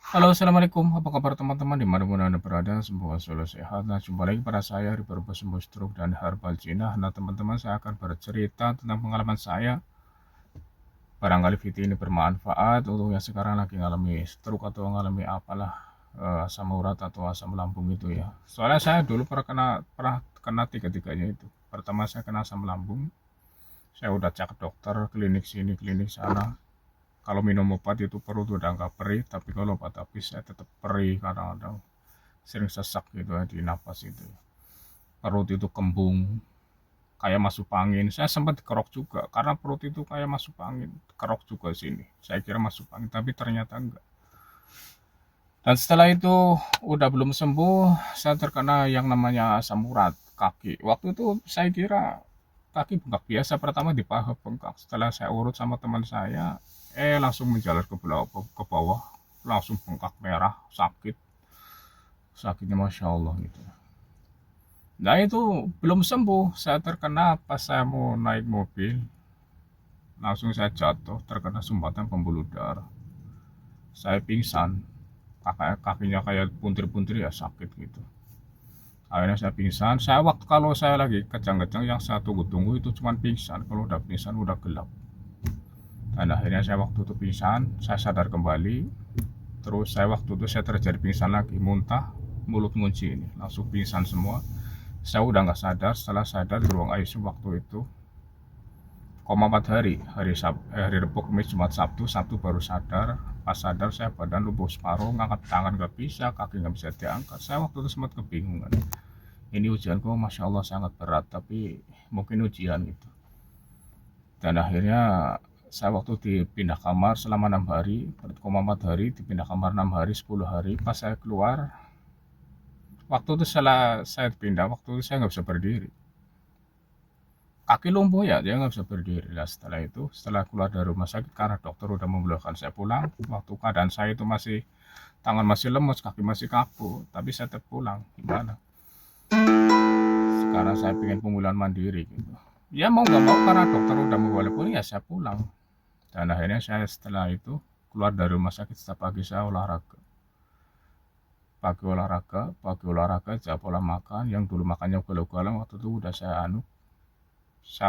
Halo, assalamualaikum. Apa kabar teman-teman dimanapun anda berada? Semoga selalu sehat. Nah, jumpa lagi pada saya di Sembuh Stroke dan Herbal Cina. Nah, teman-teman, saya akan bercerita tentang pengalaman saya. Barangkali video ini bermanfaat untuk yang sekarang lagi ngalami stroke atau ngalami apalah, asam urat atau asam lambung itu ya. Soalnya saya dulu pernah kena tiga-tiganya itu. Pertama saya kena asam lambung. Saya udah cek ke dokter, klinik sini, klinik sana. Kalau minum obat itu perut udah nggak perih, tapi kalau obat habis saya tetap perih kadang-kadang. Sering sesak gitu ya di napas itu. Perut itu kembung, kayak masuk angin. Saya sempat dikerok juga karena perut itu kayak masuk angin. Kerok juga sini. Saya kira masuk angin, tapi ternyata enggak. Dan setelah itu udah belum sembuh, saya terkena yang namanya asam urat kaki. Waktu itu saya kira kaki bengkak biasa, pertama di paha bengkak. Setelah saya urut sama teman saya, langsung menjalar ke bawah, langsung bengkak merah, sakit. Sakitnya Masya Allah gitu. Nah itu belum sembuh, saya terkena pas saya mau naik mobil, langsung saya jatuh terkena sumbatan pembuluh darah. Saya pingsan, kakinya kayak puntir-puntir ya sakit gitu. Akhirnya saya pingsan, kalau saya lagi kejang-kejang yang saya tunggu-tunggu itu cuma pingsan, kalau udah pingsan udah gelap. Dan akhirnya saya waktu itu pingsan, saya sadar kembali, terus saya waktu itu saya terjadi pingsan lagi, muntah, mulut ngunci ini, langsung pingsan semua. Saya udah nggak sadar, setelah sadar di ruang ICU waktu itu koma 4 hari, hari Rabu, Kamis, Jumat, Sabtu baru sadar. Pas sadar saya badan lumpuh separuh, ngangkat tangan nggak bisa, kaki nggak bisa diangkat. Saya waktu itu sempat kebingungan. Ini ujianku Masya Allah sangat berat, tapi mungkin ujian gitu. Dan akhirnya saya waktu dipindah kamar selama 6 hari, koma 4 hari, dipindah kamar 6 hari, 10 hari. Pas saya keluar, waktu itu setelah saya pindah, waktu itu saya nggak bisa berdiri. Kaki lumpuh ya, dia nggak bisa berdiri. Nah, setelah itu, setelah keluar dari rumah sakit, karena dokter udah membolehkan saya pulang, waktu keadaan saya itu masih, tangan masih lemes, kaki masih kaku, tapi saya tetap pulang. Gimana? Sekarang saya pengen pemulihan mandiri gitu. Ya mau nggak mau, karena dokter udah membolehkan, ya saya pulang. Dan akhirnya saya setelah itu, keluar dari rumah sakit, setiap pagi saya olahraga. Pagi olahraga, jaga pola makan, yang dulu makannya ugal-ugalan, waktu itu udah saya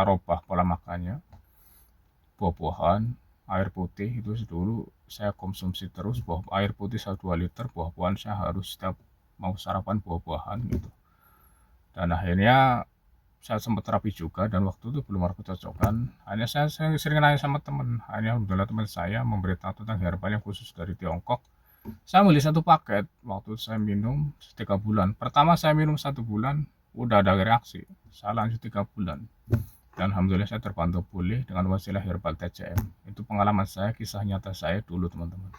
robah pola makannya. Buah-buahan, air putih itu dulu saya konsumsi terus, air putih 1-2 liter, buah-buahan saya harus setiap mau sarapan buah-buahan gitu. Dan akhirnya saya sempat terapi juga, dan waktu itu belum ada kecocokan. Hanya saya sering nanya sama teman, hanya alhamdulillah teman saya memberitahu tentang herbal yang khusus dari Tiongkok. Saya beli satu paket, waktu itu saya minum 3 bulan. Pertama saya minum 1 bulan, udah ada reaksi. Saya lanjut 3 bulan. Dan alhamdulillah saya terbantu pulih dengan wasilah herbal TCM. Itu pengalaman saya, kisah nyata saya dulu teman-teman.